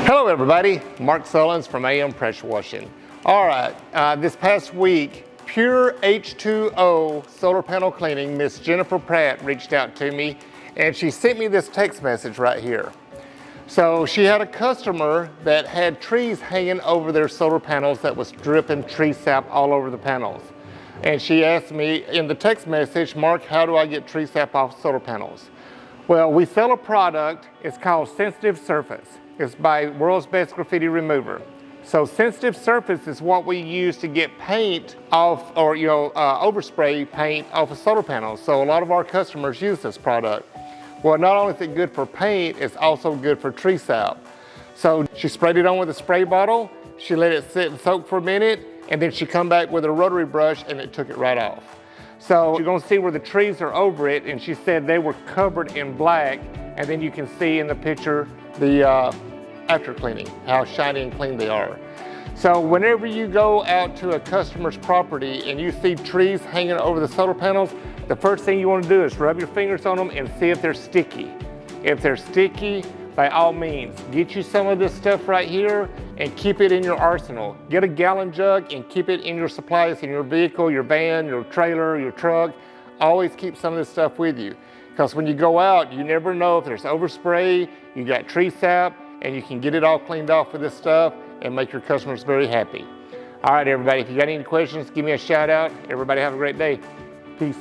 Hello everybody, Mark Sullins from AM Pressure Washing. All right, this past week, Pure H2O solar panel cleaning, Miss Jennifer Pratt reached out to me and she sent me this text message right here. So she had a customer that had trees hanging over their solar panels that was dripping tree sap all over the panels. And she asked me in the text message, Mark, how do I get tree sap off solar panels? Well, we sell a product, it's called Sensitive Surface. It's by World's Best Graffiti Remover. So Sensitive Surface is what we use to get paint off, or overspray paint off of solar panels. So a lot of our customers use this product. Well, not only is it good for paint, it's also good for tree sap. So she sprayed it on with a spray bottle, she let it sit and soak for a minute, and then she come back with a rotary brush and it took it right off. So you're gonna see where the trees are over it, and she said they were covered in black, and then you can see in the picture the after cleaning, how shiny and clean they are. So whenever you go out to a customer's property and you see trees hanging over the solar panels, the first thing you want to do is rub your fingers on them and see if they're sticky. If they're sticky, by all means, get you some of this stuff right here and keep it in your arsenal. Get a gallon jug and keep it in your supplies in your vehicle, your van, your trailer, your truck. Always keep some of this stuff with you. Because when you go out, you never know if there's overspray, you got tree sap, and you can get it all cleaned off with this stuff and make your customers very happy. All right, everybody, if you got any questions, give me a shout out. Everybody have a great day. Peace.